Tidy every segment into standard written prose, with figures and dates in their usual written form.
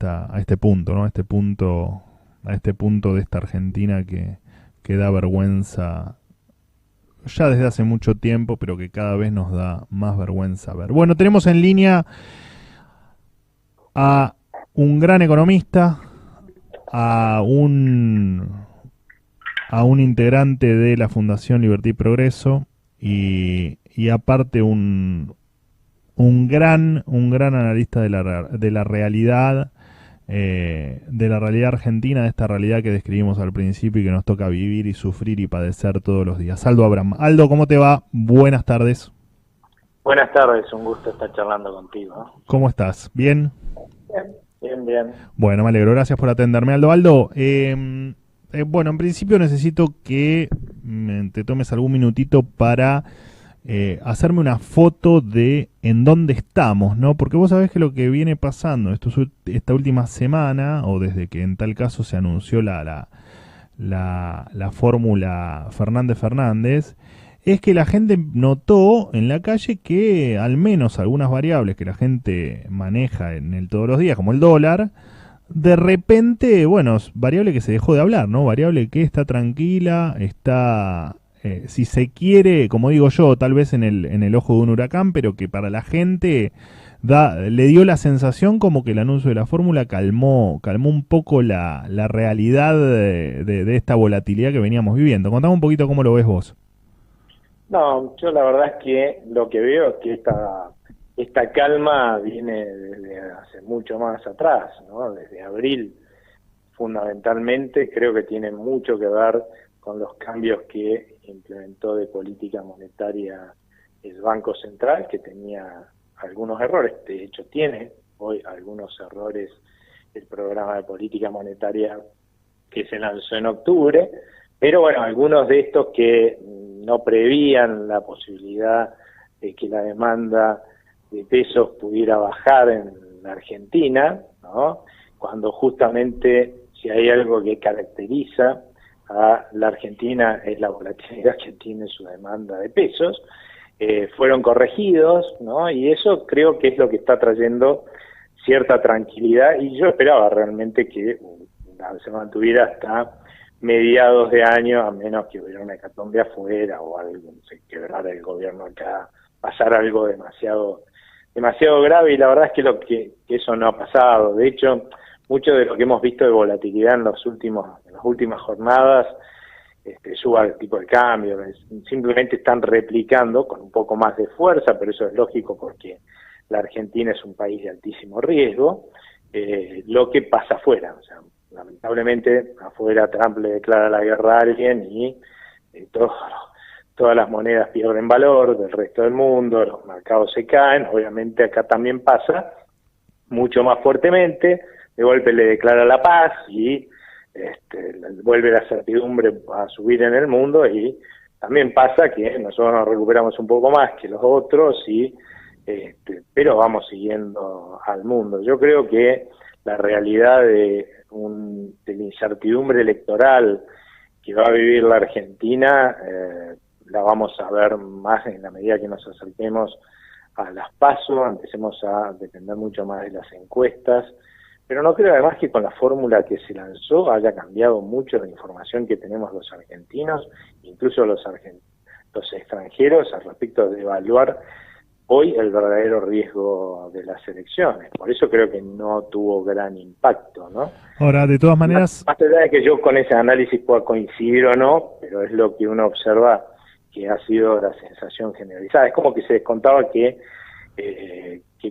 a este punto, ¿no? A este punto de esta Argentina que da vergüenza ya desde hace mucho tiempo, pero que cada vez nos da más vergüenza ver. Bueno, tenemos en línea a un gran economista, a un, a un integrante de la Fundación Libertad y Progreso y aparte un gran analista de la realidad argentina, de esta realidad que describimos al principio y que nos toca vivir y sufrir y padecer todos los días. Aldo Abraham. Aldo, ¿cómo te va? Buenas tardes. Buenas tardes, un gusto estar charlando contigo. ¿Cómo estás? ¿Bien? Bien, bien, bien. Bueno, me alegro. Gracias por atenderme, Aldo. Aldo, bueno, en principio necesito que te tomes algún minutito para hacerme una foto de en dónde estamos, ¿no? Porque vos sabés que lo que viene pasando esta última semana, o desde que en tal caso se anunció la fórmula Fernández-Fernández, es que la gente notó en la calle que al menos algunas variables que la gente maneja en el todos los días, como el dólar, de repente, bueno, es variable que se dejó de hablar, ¿no? Variable que está tranquila, está, si se quiere, como digo yo, tal vez en el ojo de un huracán, pero que para la gente le dio la sensación como que el anuncio de la fórmula calmó un poco la realidad de esta volatilidad que veníamos viviendo. Contame un poquito cómo lo ves vos. No, yo la verdad es que lo que veo es que esta calma viene desde hace mucho más atrás, ¿no? Desde abril, fundamentalmente, creo que tiene mucho que ver con los cambios que implementó de política monetaria el Banco Central, que tenía algunos errores, de hecho tiene hoy algunos errores el programa de política monetaria que se lanzó en octubre, pero bueno, algunos de estos que no prevían la posibilidad de que la demanda de pesos pudiera bajar en la Argentina, ¿no? Cuando justamente si hay algo que caracteriza a la Argentina es la volatilidad que tiene su demanda de pesos, fueron corregidos, ¿no? Y eso creo que es lo que está trayendo cierta tranquilidad, y yo esperaba realmente que se mantuviera hasta mediados de año, a menos que hubiera una hecatombe afuera o algo, se quebrara el gobierno acá, pasara algo demasiado grave, y la verdad es que eso no ha pasado. De hecho, mucho de lo que hemos visto de volatilidad en las últimas jornadas, suba el tipo de cambio, simplemente están replicando con un poco más de fuerza, pero eso es lógico porque la Argentina es un país de altísimo riesgo, lo que pasa afuera. O sea, lamentablemente afuera Trump le declara la guerra a alguien y todas las monedas pierden valor del resto del mundo, los mercados se caen. Obviamente acá también pasa mucho más fuertemente, de golpe le declara la paz y vuelve la certidumbre a subir en el mundo, y también pasa que nosotros nos recuperamos un poco más que los otros, pero vamos siguiendo al mundo. Yo creo que la realidad de la incertidumbre electoral que va a vivir la Argentina la vamos a ver más en la medida que nos acerquemos a las PASO, empecemos a depender mucho más de las encuestas, pero no creo además que con la fórmula que se lanzó haya cambiado mucho la información que tenemos los argentinos, incluso los extranjeros, al respecto de evaluar hoy el verdadero riesgo de las elecciones. Por eso creo que no tuvo gran impacto, ¿no? Ahora, de todas maneras... Más allá de que yo con ese análisis pueda coincidir o no, pero es lo que uno observa que ha sido la sensación generalizada. Es como que se descontaba que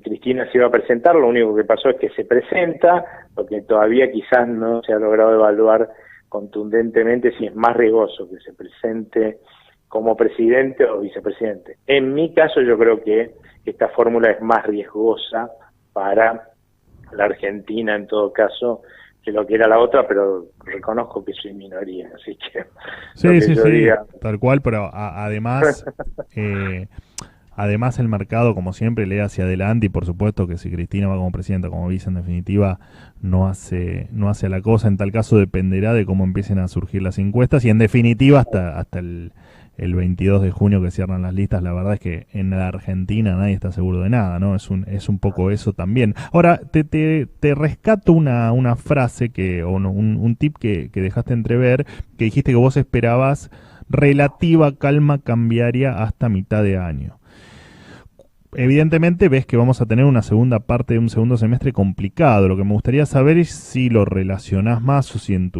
Cristina se iba a presentar, lo único que pasó es que se presenta, porque todavía quizás no se ha logrado evaluar contundentemente si es más riesgoso que se presente como presidente o vicepresidente. En mi caso yo creo que esta fórmula es más riesgosa para la Argentina en todo caso que lo que era la otra, pero reconozco que soy minoría, así que sí, diga... tal cual, pero además además el mercado como siempre lee hacia adelante, y por supuesto que si Cristina va como presidenta, como vice, en definitiva no hace la cosa. En tal caso dependerá de cómo empiecen a surgir las encuestas y en definitiva hasta el el 22 de junio que cierran las listas. La verdad es que en la Argentina nadie está seguro de nada, ¿no? Es un poco eso también. Ahora, te rescato una frase o un tip que dejaste entrever, que dijiste que vos esperabas relativa calma cambiaria hasta mitad de año. Evidentemente ves que vamos a tener una segunda parte de un segundo semestre complicado. Lo que me gustaría saber es si lo relacionás más o si en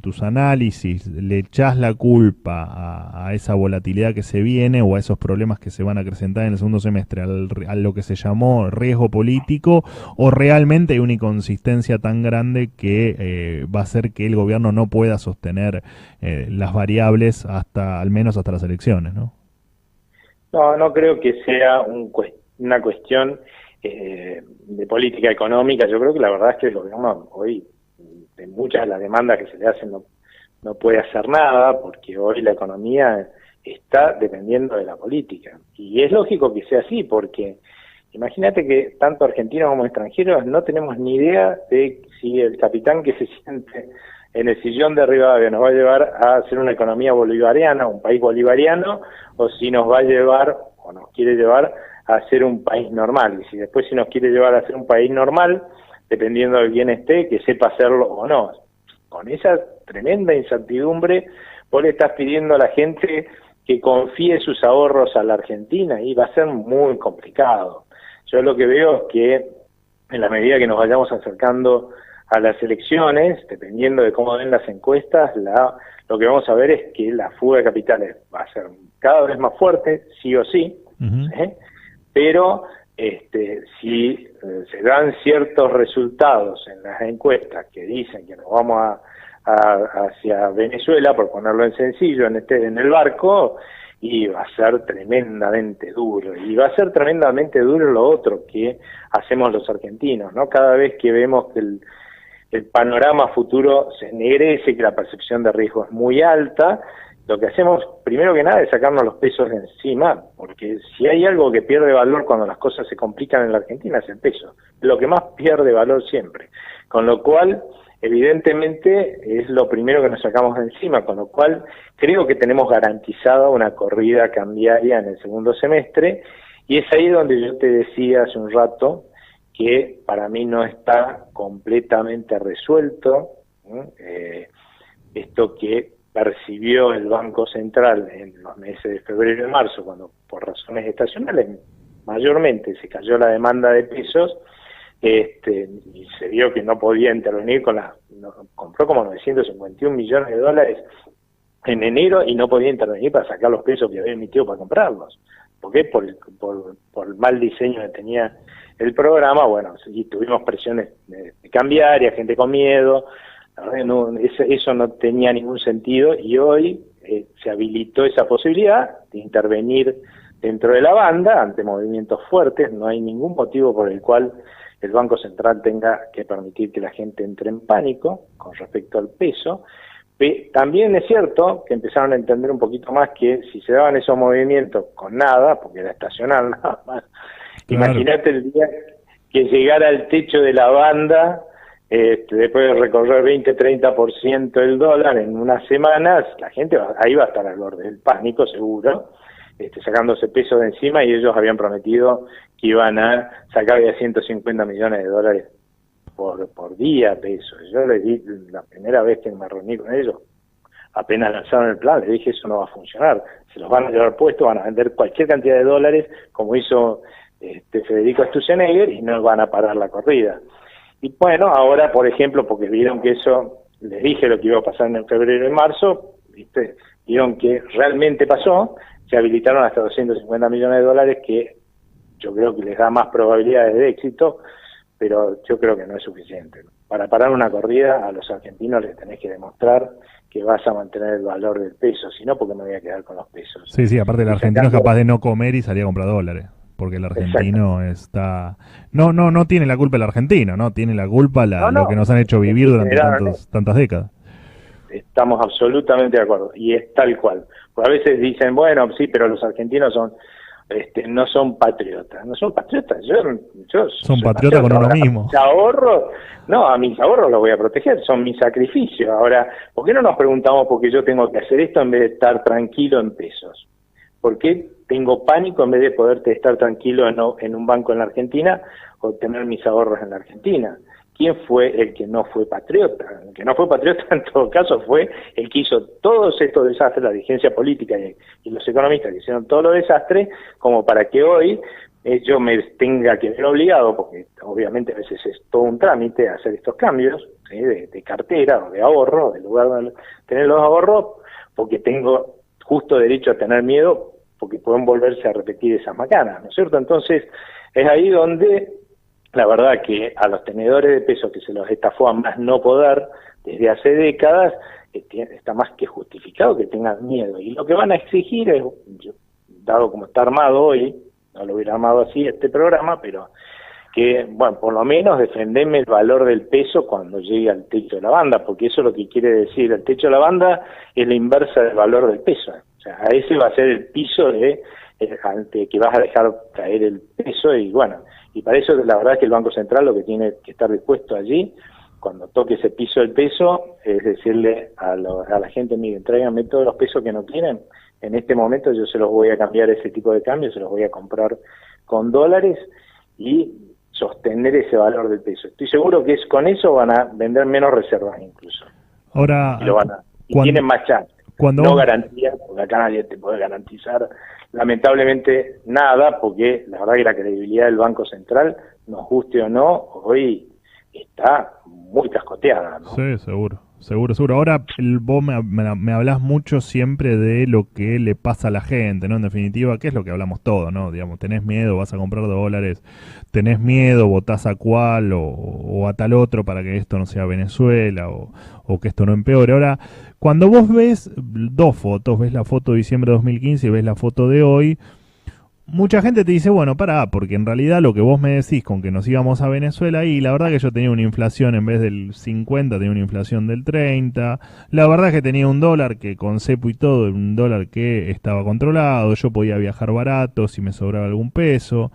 tus análisis le echás la culpa a esa volatilidad que se viene o a esos problemas que se van a acrecentar en el segundo semestre a lo que se llamó riesgo político, o realmente hay una inconsistencia tan grande que va a hacer que el gobierno no pueda sostener las variables al menos hasta las elecciones, ¿no? No, no creo que sea una cuestión de política económica. Yo creo que la verdad es que el gobierno hoy, de muchas de las demandas que se le hacen, no puede hacer nada, porque hoy la economía está dependiendo de la política. Y es lógico que sea así, porque imagínate que tanto argentinos como extranjeros no tenemos ni idea de si el capitán que se siente en el sillón de Rivadavia nos va a llevar a hacer una economía bolivariana, un país bolivariano, o si nos va a llevar, o nos quiere llevar a ser un país normal. Y si después si nos quiere llevar a ser un país normal, dependiendo de quién esté, que sepa hacerlo o no. Con esa tremenda incertidumbre, vos le estás pidiendo a la gente que confíe sus ahorros a la Argentina y va a ser muy complicado. Yo lo que veo es que en la medida que nos vayamos acercando a las elecciones, dependiendo de cómo ven las encuestas, lo que vamos a ver es que la fuga de capitales va a ser cada vez más fuerte, sí o sí, pero si se dan ciertos resultados en las encuestas que dicen que nos vamos hacia Venezuela, por ponerlo en sencillo, en el barco, y va a ser tremendamente duro. Y va a ser tremendamente duro lo otro que hacemos los argentinos, ¿no? Cada vez que vemos que el panorama futuro se ennegrece, que la percepción de riesgo es muy alta, lo que hacemos primero que nada es sacarnos los pesos de encima, porque si hay algo que pierde valor cuando las cosas se complican en la Argentina es el peso, lo que más pierde valor siempre, con lo cual evidentemente es lo primero que nos sacamos de encima, con lo cual creo que tenemos garantizada una corrida cambiaria en el segundo semestre, y es ahí donde yo te decía hace un rato que para mí no está completamente resuelto esto que percibió el Banco Central en los meses de febrero y marzo, cuando por razones estacionales mayormente se cayó la demanda de pesos, y se vio que no podía intervenir compró como 951 millones de dólares en enero y no podía intervenir para sacar los pesos que había emitido para comprarlos. ¿Por qué? Por el mal diseño que tenía el programa. Bueno, y tuvimos presiones de cambiaria, gente con miedo. La verdad, eso no tenía ningún sentido, y hoy se habilitó esa posibilidad de intervenir dentro de la banda ante movimientos fuertes. No hay ningún motivo por el cual el Banco Central tenga que permitir que la gente entre en pánico con respecto al peso. También es cierto que empezaron a entender un poquito más que si se daban esos movimientos con nada, porque era estacional nada más, claro. Imagínate el día que llegara al techo de la banda, después de recorrer 20-30% el dólar en unas semanas, la gente ahí va a estar al borde del pánico seguro, sacándose peso de encima, y ellos habían prometido que iban a sacar ya 150 millones de dólares por día peso. Yo les di, la primera vez que me reuní con ellos, apenas lanzaron el plan, les dije eso no va a funcionar, se los van a llevar puestos, van a vender cualquier cantidad de dólares, como hizo Federico Sturzenegger, y no van a parar la corrida. Y bueno, ahora por ejemplo, porque vieron que eso, les dije lo que iba a pasar en febrero y marzo, vieron que realmente pasó, se habilitaron hasta 250 millones de dólares, que yo creo que les da más probabilidades de éxito, pero yo creo que no es suficiente. Para parar una corrida a los argentinos les tenés que demostrar que vas a mantener el valor del peso, si no, porque me voy a quedar con los pesos. Sí, aparte el argentino es capaz de no comer y salir a comprar dólares, porque el argentino está... No tiene la culpa el argentino, ¿no? Tiene la culpa lo que nos han hecho vivir durante tantas décadas. Estamos absolutamente de acuerdo, y es tal cual. Pues a veces dicen, bueno, sí, pero los argentinos son no son patriotas. No son patriotas. Yo Son soy patriotas con uno Ahora, mismo. a mis ahorros los voy a proteger, son mis sacrificios. Ahora, ¿por qué no nos preguntamos por qué yo tengo que hacer esto en vez de estar tranquilo en pesos? ¿Por qué tengo pánico en vez de poder estar tranquilo en un banco en la Argentina o tener mis ahorros en la Argentina? ¿Quién fue el que no fue patriota? El que no fue patriota en todo caso fue el que hizo todos estos desastres, la dirigencia política y los economistas que hicieron todos los desastres, como para que hoy yo me tenga que ver obligado, porque obviamente a veces es todo un trámite hacer estos cambios, ¿sí? de cartera o de ahorro, en lugar de tener los ahorros, porque tengo justo derecho a tener miedo, porque pueden volverse a repetir esas macanas, ¿no es cierto? Entonces, es ahí donde la verdad que a los tenedores de peso que se los estafó a más no poder desde hace décadas, está más que justificado que tengan miedo. Y lo que van a exigir es, dado como está armado hoy, no lo hubiera armado así este programa, pero que, bueno, por lo menos defenderme el valor del peso cuando llegue al techo de la banda, porque eso es lo que quiere decir. El techo de la banda es la inversa del valor del peso. O sea, a ese va a ser el piso ante que vas a dejar caer el peso y bueno, y para eso la verdad es que el Banco Central lo que tiene que estar dispuesto allí, cuando toque ese piso del peso, es decirle a la gente, miren, tráiganme todos los pesos que no quieren, en este momento yo se los voy a cambiar ese tipo de cambio, se los voy a comprar con dólares y sostener ese valor del peso. Estoy seguro que con eso van a vender menos reservas incluso. Ahora, y tienen más chance. No garantía, porque acá nadie te puede garantizar lamentablemente nada, porque la verdad que la credibilidad del Banco Central, nos guste o no, hoy está muy cascoteada, ¿no? Sí, seguro. Ahora vos me hablás mucho siempre de lo que le pasa a la gente, ¿no? En definitiva, ¿qué es lo que hablamos todo, no? Digamos, tenés miedo, vas a comprar dólares, tenés miedo, votás a cuál o a tal otro para que esto no sea Venezuela o que esto no empeore. Ahora, cuando vos ves dos fotos, ves la foto de diciembre de 2015 y ves la foto de hoy, mucha gente te dice, bueno, pará, porque en realidad lo que vos me decís con que nos íbamos a Venezuela, y la verdad que yo tenía una inflación en vez del 50, tenía una inflación del 30, la verdad que tenía un dólar que con cepo y todo, un dólar que estaba controlado, yo podía viajar barato si me sobraba algún peso,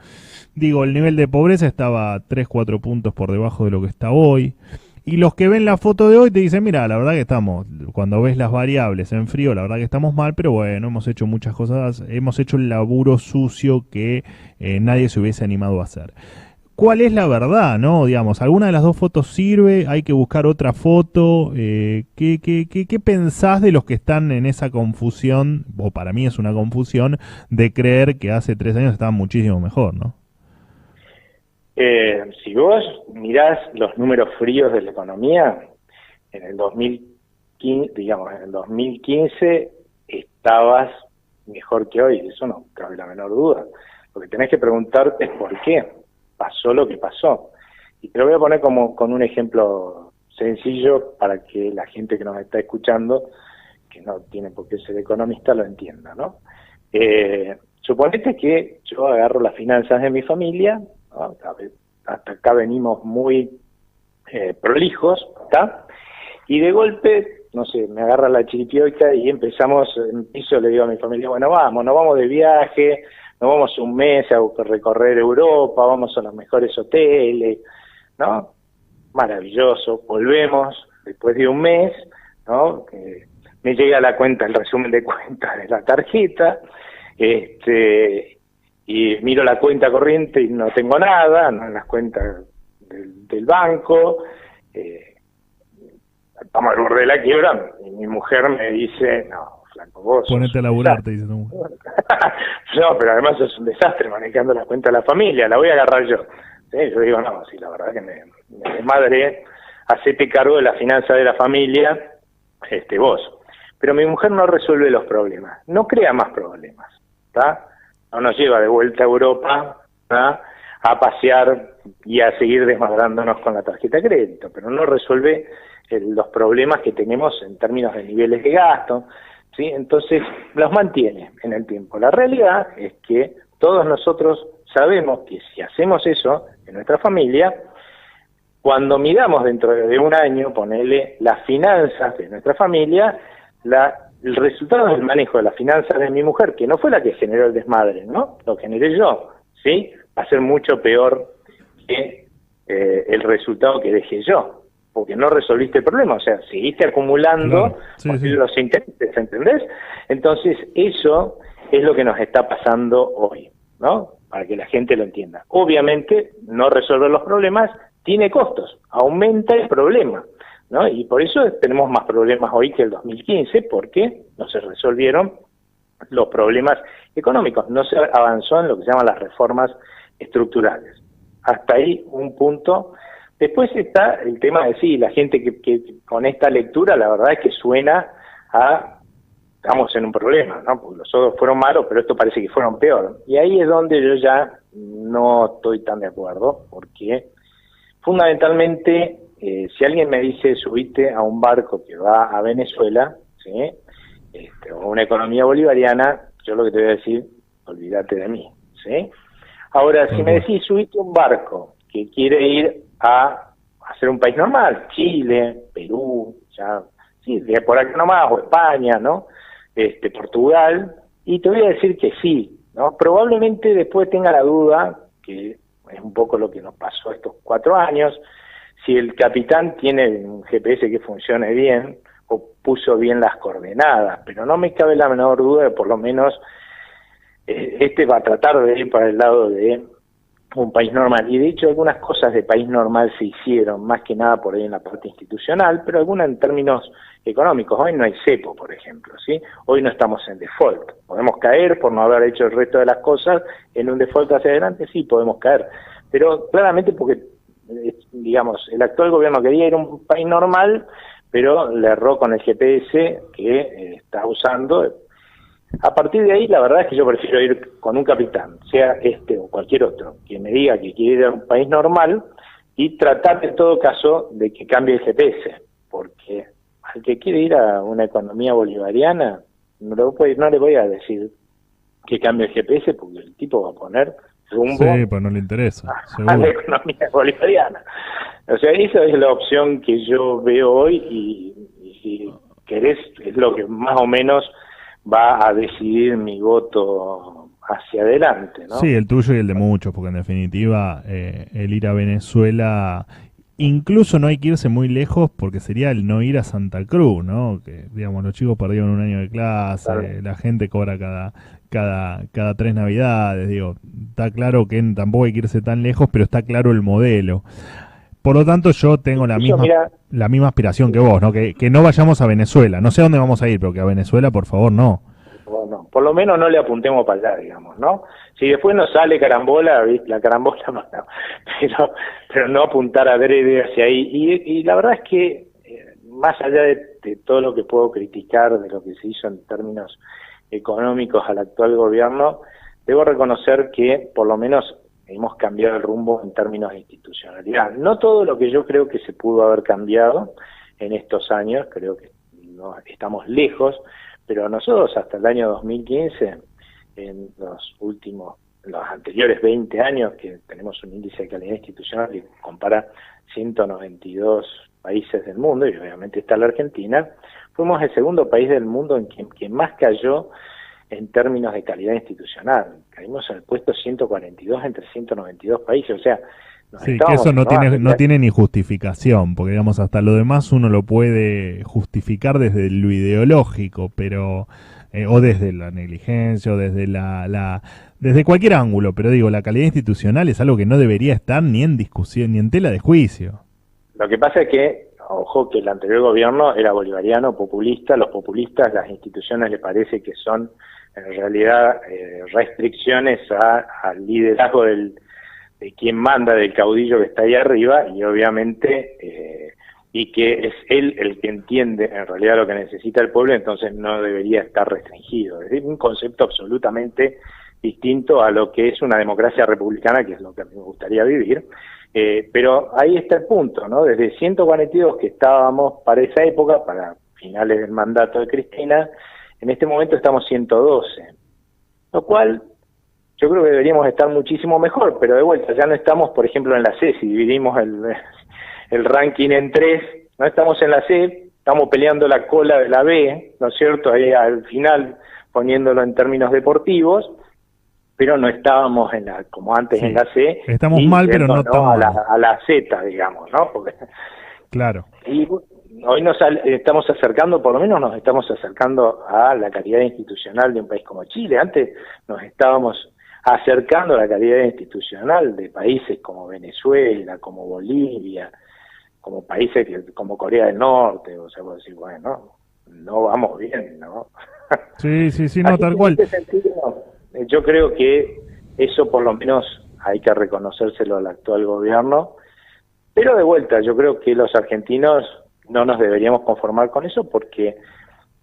digo, el nivel de pobreza estaba 3, 4 puntos por debajo de lo que está hoy. Y los que ven la foto de hoy te dicen, mira, la verdad que estamos, cuando ves las variables en frío, la verdad que estamos mal, pero bueno, hemos hecho muchas cosas, hemos hecho el laburo sucio que nadie se hubiese animado a hacer. ¿Cuál es la verdad, no? Digamos, ¿alguna de las dos fotos sirve? ¿Hay que buscar otra foto? ¿Qué pensás de los que están en esa confusión, o para mí es una confusión, de creer que hace 3 años estaban muchísimo mejor, ¿no? Si vos mirás los números fríos de la economía, en el 2015 estabas mejor que hoy, eso no cabe la menor duda. Lo que tenés que preguntarte es por qué pasó lo que pasó. Y te lo voy a poner con un ejemplo sencillo para que la gente que nos está escuchando, que no tiene por qué ser economista, lo entienda, ¿no? Suponete que yo agarro las finanzas de mi familia, ¿no? Hasta acá venimos muy prolijos, ¿está? Y de golpe, no sé, me agarra la chiripioica y le digo a mi familia, bueno, nos vamos de viaje, nos vamos un mes a recorrer Europa, vamos a los mejores hoteles, ¿no? Maravilloso, volvemos después de un mes, ¿no? Me llega el resumen de cuentas de la tarjeta, y miro la cuenta corriente y no tengo nada, no en las cuentas del banco, estamos al borde de la quiebra, y mi mujer me dice, no, flaco, vos... Ponete a laburar, te dice tu mujer. No, pero además es un desastre manejando la cuenta de la familia, la voy a agarrar yo. ¿Sí? Yo digo, no, sí, la verdad que madre, hacete cargo de la finanza de la familia, vos. Pero mi mujer no resuelve los problemas, no crea más problemas, ¿está? No nos lleva de vuelta a Europa, ¿tá? A pasear y a seguir desmadrandnos con la tarjeta de crédito, pero no resuelve los problemas que tenemos en términos de niveles de gasto, ¿sí? Entonces los mantiene en el tiempo. La realidad es que todos nosotros sabemos que si hacemos eso en nuestra familia, cuando miramos dentro de un año, ponele las finanzas de nuestra familia, la el resultado del manejo de las finanzas de mi mujer, que no fue la que generó el desmadre, ¿no? Lo generé yo, ¿sí? Va a ser mucho peor que el resultado que dejé yo, porque no resolviste el problema, o sea, seguiste acumulando los intereses, ¿entendés? Entonces, eso es lo que nos está pasando hoy, ¿no? Para que la gente lo entienda. Obviamente, no resolver los problemas tiene costos, aumenta el problema, ¿no? Y por eso tenemos más problemas hoy que el 2015, porque no se resolvieron los problemas económicos, no se avanzó en lo que se llaman las reformas estructurales. Hasta ahí un punto. Después está el tema de sí, la gente que con esta lectura la verdad es que suena a estamos en un problema, ¿no? Porque los otros fueron malos, pero esto parece que fueron peor. Y ahí es donde yo ya no estoy tan de acuerdo, porque fundamentalmente si alguien me dice subite a un barco que va a Venezuela, ¿sí? O una economía bolivariana, yo lo que te voy a decir, olvídate de mí, ¿sí? Ahora, si me decís subite a un barco que quiere ir a hacer un país normal, Chile, Perú, ya, sí, de por acá nomás, o España, ¿no? Portugal, y te voy a decir que sí, ¿no? Probablemente después tenga la duda, que es un poco lo que nos pasó estos 4 años, si el capitán tiene un GPS que funcione bien, o puso bien las coordenadas, pero no me cabe la menor duda de por lo menos va a tratar de ir para el lado de un país normal, y de hecho algunas cosas de país normal se hicieron, más que nada por ahí en la parte institucional, pero algunas en términos económicos. Hoy no hay cepo, por ejemplo, ¿sí? Hoy no estamos en default, podemos caer por no haber hecho el resto de las cosas en un default hacia adelante, sí, podemos caer, pero claramente porque, digamos, el actual gobierno quería ir a un país normal, pero le erró con el GPS que está usando. A partir de ahí, la verdad es que yo prefiero ir con un capitán, sea o cualquier otro, que me diga que quiere ir a un país normal y tratar en todo caso de que cambie el GPS, porque al que quiere ir a una economía bolivariana, no le voy a decir que cambie el GPS, porque el tipo va a poner rumbo pues no le interesa, a la economía bolivariana. O sea, esa es la opción que yo veo hoy y si querés, es lo que más o menos va a decidir mi voto hacia adelante, ¿no? Sí, el tuyo y el de muchos, porque en definitiva el ir a Venezuela, incluso no hay que irse muy lejos, porque sería el no ir a Santa Cruz, ¿no? Que, digamos, los chicos perdieron un año de clase, claro. La gente cobra cada 3 navidades, digo, está claro que tampoco hay que irse tan lejos, pero está claro el modelo. Por lo tanto, yo tengo la misma aspiración que vos, ¿no? Que no vayamos a Venezuela. No sé a dónde vamos a ir, pero que a Venezuela, por favor, no. Bueno, por lo menos no le apuntemos para allá, digamos, ¿no? Si después nos sale carambola, la carambola no, pero no apuntar adrede hacia ahí. Y la verdad es que, más allá de todo lo que puedo criticar de lo que se hizo en términos económicos al actual gobierno, debo reconocer que, por lo menos, hemos cambiado el rumbo en términos de institucionalidad. No todo lo que yo creo que se pudo haber cambiado en estos años, creo que no, estamos lejos, pero nosotros hasta el año 2015, en los anteriores 20 años, que tenemos un índice de calidad institucional que compara 192 países del mundo, y obviamente está la Argentina, fuimos el segundo país del mundo en quien más cayó en términos de calidad institucional. Caímos en el puesto 142 entre 192 países, o sea... Sí, que eso no tiene ni justificación, porque digamos, hasta lo demás uno lo puede justificar desde lo ideológico, pero o desde la negligencia, o desde desde cualquier ángulo, pero digo, la calidad institucional es algo que no debería estar ni en discusión, ni en tela de juicio. Lo que pasa es que, ojo, que el anterior gobierno era bolivariano, populista. Los populistas, las instituciones le parece que son en realidad restricciones al liderazgo de quien manda, del caudillo que está ahí arriba, y obviamente y que es él el que entiende en realidad lo que necesita el pueblo, entonces no debería estar restringido. Es un concepto absolutamente distinto a lo que es una democracia republicana, que es lo que a mí me gustaría vivir. Pero ahí está el punto, ¿no? Desde 142 que estábamos para esa época, para finales del mandato de Cristina, en este momento estamos 112, lo cual yo creo que deberíamos estar muchísimo mejor, pero de vuelta, ya no estamos, por ejemplo, en la C, si dividimos el ranking en 3, no estamos en la C, estamos peleando la cola de la B, ¿no es cierto? Ahí al final, poniéndolo en términos deportivos, pero no estábamos como antes en la C. Estamos mal, pero no tan mal. A la Z, digamos, ¿no? Porque, claro. Y hoy estamos acercando, por lo menos nos estamos acercando a la calidad institucional de un país como Chile. Antes nos estábamos acercando a la calidad institucional de países como Venezuela, como Bolivia, como países como Corea del Norte. O sea, vos decís, bueno, no vamos bien, ¿no? Sí, no, tal cual. En este sentido, yo creo que eso por lo menos hay que reconocérselo al actual gobierno, pero de vuelta, yo creo que los argentinos no nos deberíamos conformar con eso porque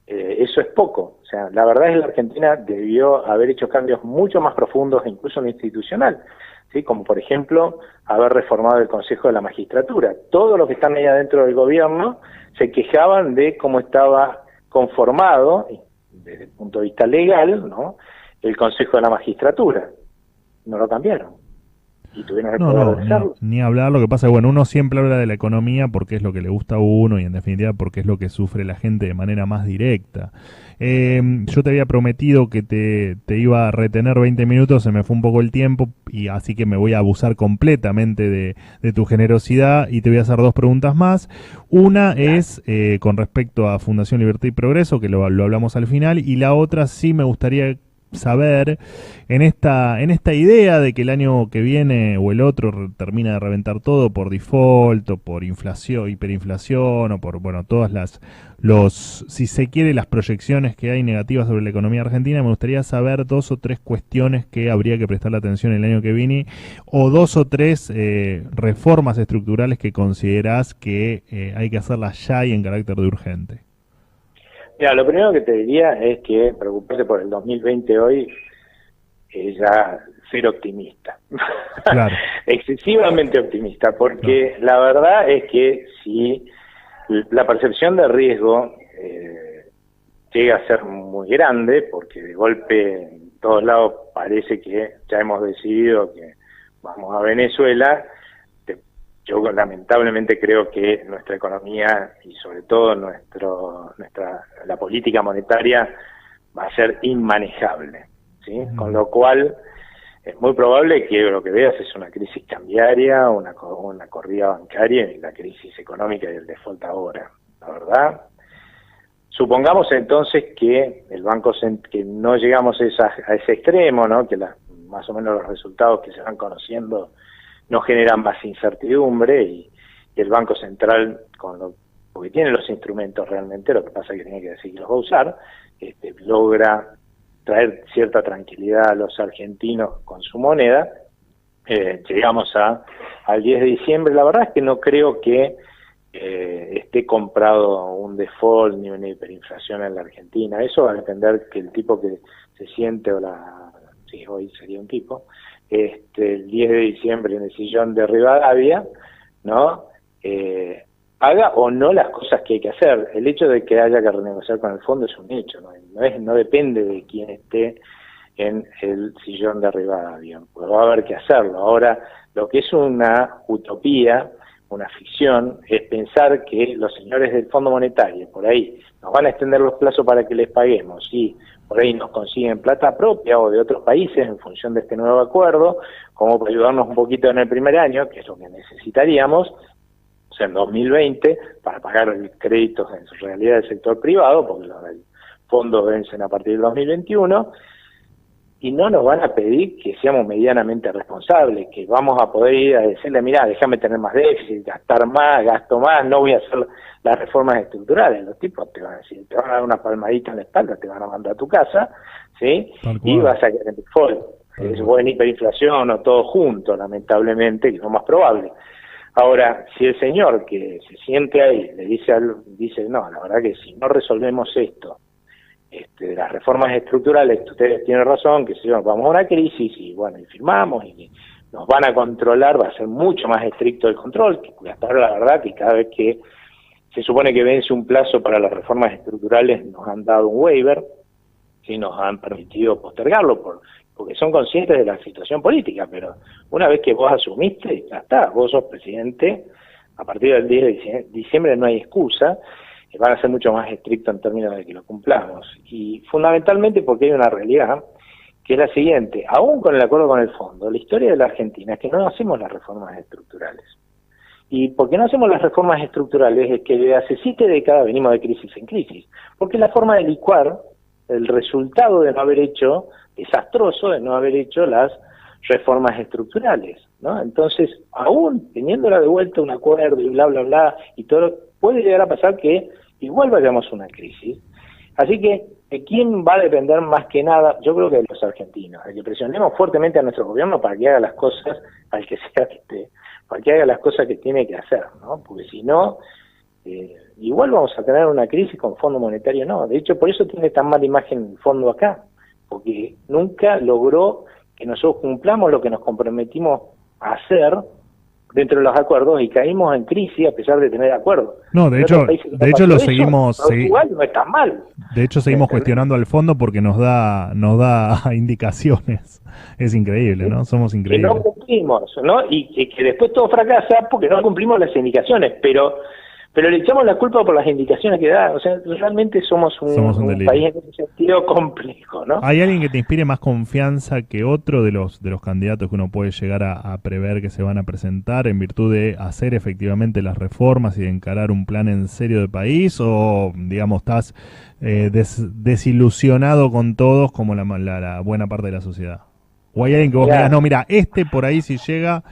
eso es poco. O sea, la verdad es que la Argentina debió haber hecho cambios mucho más profundos, incluso en lo institucional, ¿sí? Como por ejemplo haber reformado el Consejo de la Magistratura. Todos los que están ahí adentro del gobierno se quejaban de cómo estaba conformado, desde el punto de vista legal, ¿no?, el Consejo de la Magistratura. No lo cambiaron. Y tuvieron el poder de hacerlo. Ni hablar. Lo que pasa es que, bueno, uno siempre habla de la economía porque es lo que le gusta a uno y en definitiva porque es lo que sufre la gente de manera más directa. Yo te había prometido que te iba a retener 20 minutos, se me fue un poco el tiempo y así que me voy a abusar completamente de tu generosidad y te voy a hacer dos preguntas más. Una es con respecto a Fundación Libertad y Progreso, que lo hablamos al final, y la otra sí me gustaría saber en esta idea de que el año que viene o el otro termina de reventar todo por default o por inflación, hiperinflación o por, bueno, todas si se quiere, las proyecciones que hay negativas sobre la economía argentina. Me gustaría saber dos o tres cuestiones que habría que prestarle atención el año que viene o dos o tres reformas estructurales que considerás que hay que hacerlas ya y en carácter de urgente. Mira, lo primero que te diría es que preocuparse por el 2020 hoy es ya ser optimista. Claro. Excesivamente optimista, porque la verdad es que si la percepción de riesgo llega a ser muy grande, porque de golpe en todos lados parece que ya hemos decidido que vamos a Venezuela. Yo lamentablemente creo que nuestra economía y sobre todo la política monetaria va a ser inmanejable, ¿sí? Con lo cual es muy probable que lo que veas es una crisis cambiaria, una corrida bancaria y la crisis económica y el default ahora, la verdad. Supongamos entonces que que no llegamos a ese extremo, ¿no? Que más o menos los resultados que se van conociendo no generan más incertidumbre y el Banco Central, porque tiene los instrumentos realmente, lo que pasa es que tiene que decir que los va a usar, logra traer cierta tranquilidad a los argentinos con su moneda. Llegamos al 10 de diciembre, la verdad es que no creo que esté comprado un default ni una hiperinflación en la Argentina. Eso va a depender que el tipo que se siente, sí, hoy sería un tipo, el 10 de diciembre en el sillón de Rivadavia, ¿no? Haga o no las cosas que hay que hacer. El hecho de que haya que renegociar con el fondo es un hecho, no depende de quién esté en el sillón de Rivadavia, pues va a haber que hacerlo. Ahora, lo que es una utopía, una ficción, es pensar que los señores del Fondo Monetario por ahí nos van a extender los plazos para que les paguemos y por ahí nos consiguen plata propia o de otros países en función de este nuevo acuerdo, como para ayudarnos un poquito en el primer año, que es lo que necesitaríamos, o sea, en 2020, para pagar créditos en realidad del sector privado, porque los del fondo vencen a partir del 2021, y no nos van a pedir que seamos medianamente responsables, que vamos a poder ir a decirle, mirá, déjame tener más déficit, gastar más, gasto más, no voy a hacer las reformas estructurales. Los tipos te van a decir, te van a dar una palmadita en la espalda, te van a mandar a tu casa, ¿sí? Y vas a quedar en default. Es buena hiperinflación o todo junto, lamentablemente, que es lo más probable. Ahora, si el señor que se siente ahí le dice, no, la verdad que si no resolvemos esto, de las reformas estructurales, ustedes tienen razón, que si vamos a una crisis y bueno, y firmamos y nos van a controlar, va a ser mucho más estricto el control, que hasta ahora la verdad que cada vez que se supone que vence un plazo para las reformas estructurales nos han dado un waiver, ¿sí? Nos han permitido postergarlo porque son conscientes de la situación política, pero una vez que vos asumiste, ya está, vos sos presidente, a partir del 10 de diciembre no hay excusa. van a ser mucho más estrictos en términos de que lo cumplamos. Y fundamentalmente porque hay una realidad que es la siguiente: aún con el acuerdo con el fondo, la historia de la Argentina es que no hacemos las reformas estructurales. Y ¿por qué no hacemos las reformas estructurales? Es que desde hace 7 décadas venimos de crisis en crisis. Porque es la forma de licuar el resultado de no haber hecho, desastroso, de no haber hecho las reformas estructurales, ¿no? Entonces, aún teniéndola de vuelta un acuerdo y bla, bla, bla, y todo, puede llegar a pasar que igual vayamos a una crisis. Así que, ¿de quién va a depender más que nada? Yo creo que de los argentinos, de que presionemos fuertemente a nuestro gobierno para que haga las cosas, al que sea que esté, para que haga las cosas que tiene que hacer, ¿no? Porque si no, igual vamos a tener una crisis con Fondo Monetario, no. De hecho, por eso tiene tan mala imagen el fondo acá, porque nunca logró que nosotros cumplamos lo que nos comprometimos a hacer dentro de los acuerdos, y caímos en crisis a pesar de tener acuerdos. No, de hecho lo seguimos. Igual no está mal. De hecho seguimos cuestionando al fondo porque nos da indicaciones. Es increíble, ¿no? Somos increíbles. Que no cumplimos, ¿no? Y que después todo fracasa porque no cumplimos las indicaciones, pero le echamos la culpa por las indicaciones que da. O sea, realmente somos un país en ese sentido complejo, ¿no? ¿Hay alguien que te inspire más confianza que otro de los candidatos que uno puede llegar a prever que se van a presentar en virtud de hacer efectivamente las reformas y de encarar un plan en serio de país? ¿O, digamos, estás desilusionado con todos como la buena parte de la sociedad? ¿O hay alguien que vos digas, no, mira, por ahí si llega,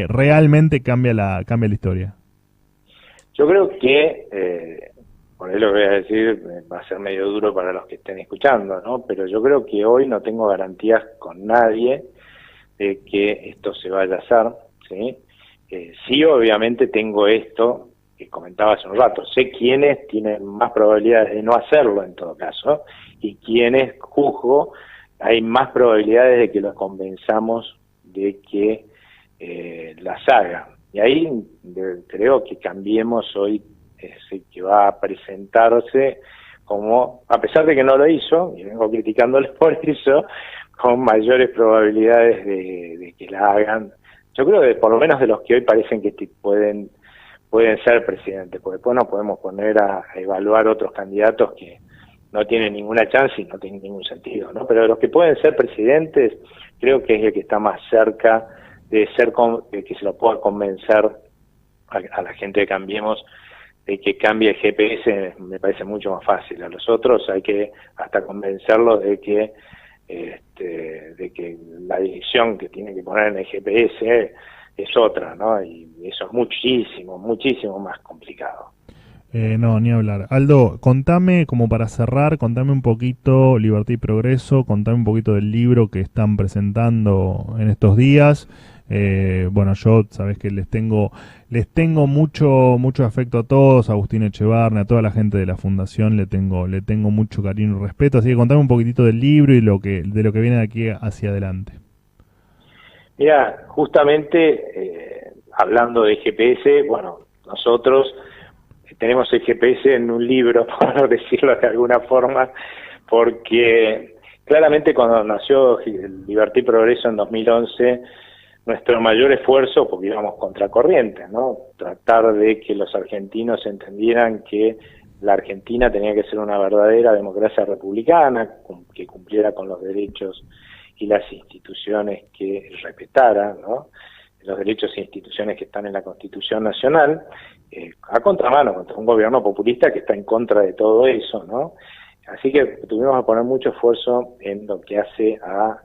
realmente cambia la historia? Yo creo que, por ahí lo que voy a decir va a ser medio duro para los que estén escuchando, ¿no? Pero yo creo que hoy no tengo garantías con nadie de que esto se vaya a hacer, ¿sí? Sí, obviamente tengo esto que comentaba hace un rato. Sé quiénes tienen más probabilidades de no hacerlo en todo caso, y quiénes, juzgo, hay más probabilidades de que los convenzamos de que las hagan. Y ahí creo que Cambiemos hoy es el que va a presentarse como, a pesar de que no lo hizo, y vengo criticándole por eso, con mayores probabilidades de que la hagan. Yo creo que por lo menos de los que hoy parecen que pueden ser presidentes, porque después nos podemos poner a evaluar otros candidatos que no tienen ninguna chance y no tienen ningún sentido, ¿no? Pero de los que pueden ser presidentes, creo que es el que está más cerca de que se lo pueda convencer a la gente de Cambiemos de que cambie el GPS. Me parece mucho más fácil. A los otros hay que hasta convencerlos de que la dirección que tiene que poner en el GPS es otra, ¿no? Y eso es muchísimo más complicado. No, ni hablar. Aldo, contame, como para cerrar, contame un poquito Libertad y Progreso, contame un poquito del libro que están presentando en estos días. Bueno, yo sabés que les tengo mucho afecto a todos, a Agustín Echevarne, a toda la gente de la fundación, le tengo mucho cariño y respeto, así que contame un poquitito del libro y de lo que viene de aquí hacia adelante. Mira, justamente hablando de GPS, bueno, nosotros tenemos el GPS en un libro, por decirlo de alguna forma, porque claramente cuando nació Libertad y Progreso en 2011, nuestro mayor esfuerzo, porque íbamos contracorriente, ¿no? Tratar de que los argentinos entendieran que la Argentina tenía que ser una verdadera democracia republicana, que cumpliera con los derechos y las instituciones que respetara, ¿no? Los derechos e instituciones que están en la Constitución Nacional, a contramano contra un gobierno populista que está en contra de todo eso, ¿no? Así que tuvimos que poner mucho esfuerzo en lo que hace a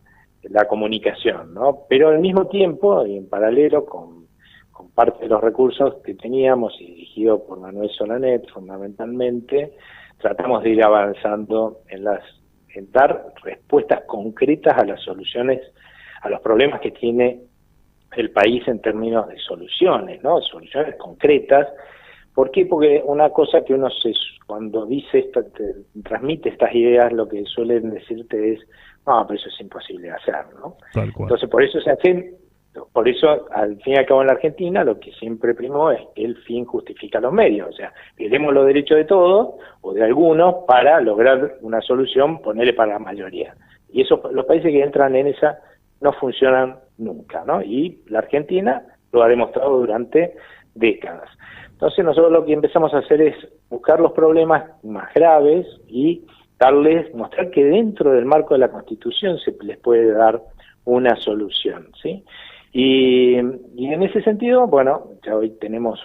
la comunicación, ¿no? Pero al mismo tiempo y en paralelo con parte de los recursos que teníamos, y dirigido por Manuel Solanet fundamentalmente, tratamos de ir avanzando en dar respuestas concretas a las soluciones, a los problemas que tiene el país en términos de soluciones, ¿no? Soluciones concretas. ¿Por qué? Porque una cosa que uno cuando dice esto, transmite estas ideas, lo que suelen decirte es, no, pero eso es imposible de hacer, ¿no? Tal cual. Entonces, por eso, al fin y al cabo en la Argentina, lo que siempre primó es que el fin justifica los medios. O sea, queremos los derechos de todos, o de algunos, para lograr una solución, ponerle para la mayoría. Y eso, los países que entran en esa, no funcionan nunca, ¿no? Y la Argentina lo ha demostrado durante 30 años. Así que tuvimos que poner mucho esfuerzo en lo que hace a la comunicación, ¿no? Pero al mismo tiempo, y en paralelo con parte de los recursos que teníamos, y dirigido por Manuel Solanet fundamentalmente, tratamos de ir avanzando en las respuestas concretas a los problemas que tiene el país en términos de soluciones, ¿no? décadas. Entonces nosotros lo que empezamos a hacer es buscar los problemas más graves y mostrar que dentro del marco de la Constitución se les puede dar una solución, ¿sí? Y en ese sentido, bueno, ya hoy tenemos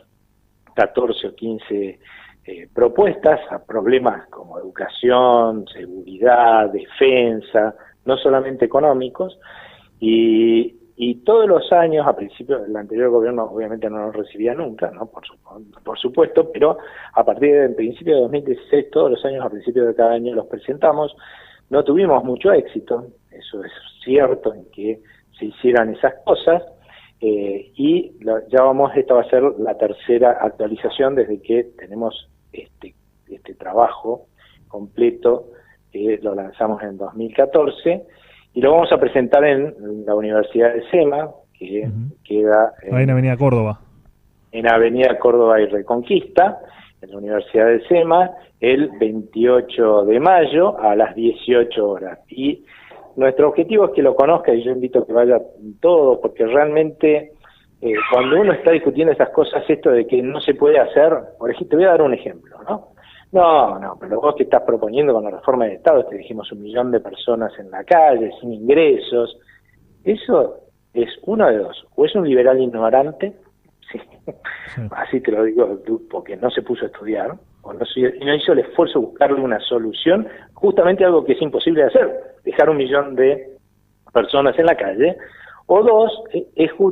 14 o 15 propuestas a problemas como educación, seguridad, defensa, no solamente económicos, y todos los años, a principios del anterior gobierno obviamente no nos recibía nunca, ¿no? Por supuesto, pero a partir del principio de 2016, todos los años, a principios de cada año los presentamos. No tuvimos mucho éxito, eso es cierto, en que se hicieran esas cosas, y esta va a ser la tercera actualización desde que tenemos este trabajo completo, que lo lanzamos en 2014, y lo vamos a presentar en la Universidad de SEMA, que queda ahí en Avenida Córdoba. En Avenida Córdoba y Reconquista, en la Universidad de SEMA, el 28 de mayo a las 18 horas. Y nuestro objetivo es que lo conozca, y yo invito a que vaya todo, porque realmente cuando uno está discutiendo esas cosas, esto de que no se puede hacer, por ejemplo, te voy a dar un ejemplo, ¿no? No, pero vos que estás proponiendo con la reforma del Estado, te dijimos 1 millón de personas en la calle, sin ingresos. Eso es uno de dos: o es un liberal ignorante, sí. Así te lo digo, porque no se puso a estudiar, o no hizo el esfuerzo de buscarle una solución, justamente algo que es imposible de hacer, dejar 1 millón de personas en la calle. O dos,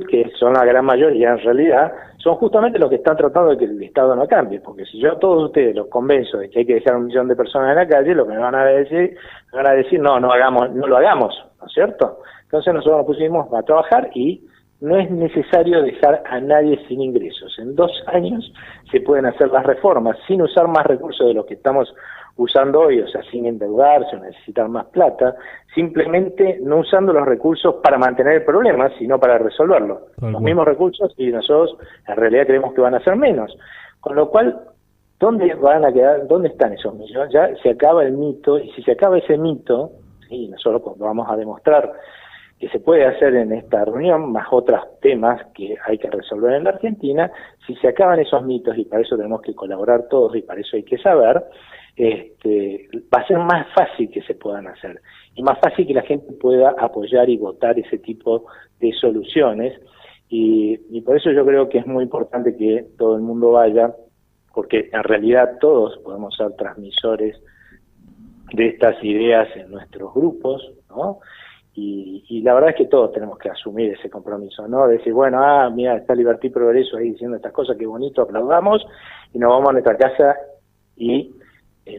que son la gran mayoría en realidad, son justamente los que están tratando de que el Estado no cambie, porque si yo a todos ustedes los convenzo de que hay que dejar 1 millón de personas en la calle, lo que me van a decir no lo hagamos, ¿no es cierto? Entonces nosotros nos pusimos a trabajar y no es necesario dejar a nadie sin ingresos. En 2 años se pueden hacer las reformas sin usar más recursos de los que estamos usando hoy, o sea, sin endeudarse o necesitar más plata, simplemente no usando los recursos para mantener el problema, sino para resolverlo. Los mismos recursos, y nosotros en realidad creemos que van a ser menos. Con lo cual, ¿dónde van a quedar? ¿Dónde están esos millones? Ya se acaba el mito, y si se acaba ese mito, y nosotros lo vamos a demostrar que se puede hacer en esta reunión, más otros temas que hay que resolver en la Argentina, si se acaban esos mitos, y para eso tenemos que colaborar todos, y para eso hay que saber, va a ser más fácil que se puedan hacer, y más fácil que la gente pueda apoyar y votar ese tipo de soluciones, y por eso yo creo que es muy importante que todo el mundo vaya, porque en realidad todos podemos ser transmisores de estas ideas en nuestros grupos, ¿no? Y la verdad es que todos tenemos que asumir ese compromiso, ¿no? Decir, bueno, mira, está Libertad y Progreso ahí diciendo estas cosas, qué bonito, aplaudamos, y nos vamos a nuestra casa y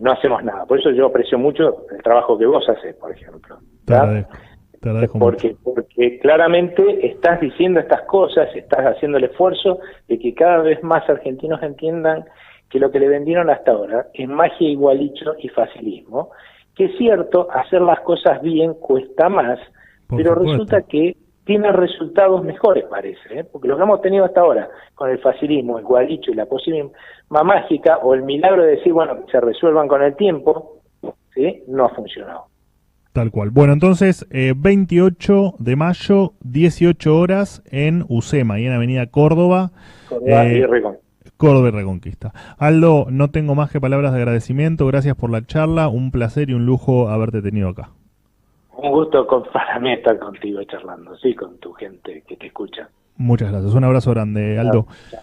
no hacemos nada. Por eso yo aprecio mucho el trabajo que vos haces, por ejemplo. Te agradezco porque claramente estás diciendo estas cosas, estás haciendo el esfuerzo de que cada vez más argentinos entiendan que lo que le vendieron hasta ahora es magia, igualicho y facilismo, que es cierto, hacer las cosas bien cuesta más, pero resulta que tiene resultados mejores, parece, porque lo que hemos tenido hasta ahora con el facilismo, el igualicho y la posible mágica, o el milagro de decir, bueno, que se resuelvan con el tiempo, ¿sí?, no ha funcionado. Tal cual. Bueno, entonces, 28 de mayo, 18 horas en UCEMA, y en Avenida Córdoba. Córdoba y Reconquista. Aldo, no tengo más que palabras de agradecimiento. Gracias por la charla. Un placer y un lujo haberte tenido acá. Un gusto para mí estar contigo charlando, sí, con tu gente que te escucha. Muchas gracias. Un abrazo grande, Aldo. Chao.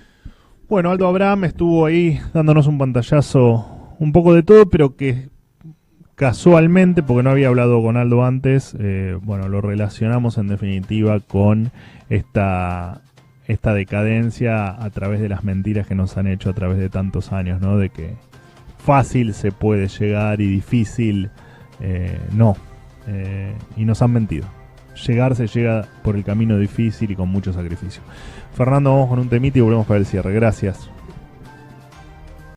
Bueno, Aldo Abraham estuvo ahí dándonos un pantallazo, un poco de todo, pero que casualmente, porque no había hablado con Aldo antes, bueno, lo relacionamos en definitiva con esta decadencia a través de las mentiras que nos han hecho a través de tantos años, ¿no? De que fácil se puede llegar y difícil no. Y nos han mentido. Llegar se llega por el camino difícil y con mucho sacrificio. Fernando, vamos con un temita y volvemos para el cierre. Gracias.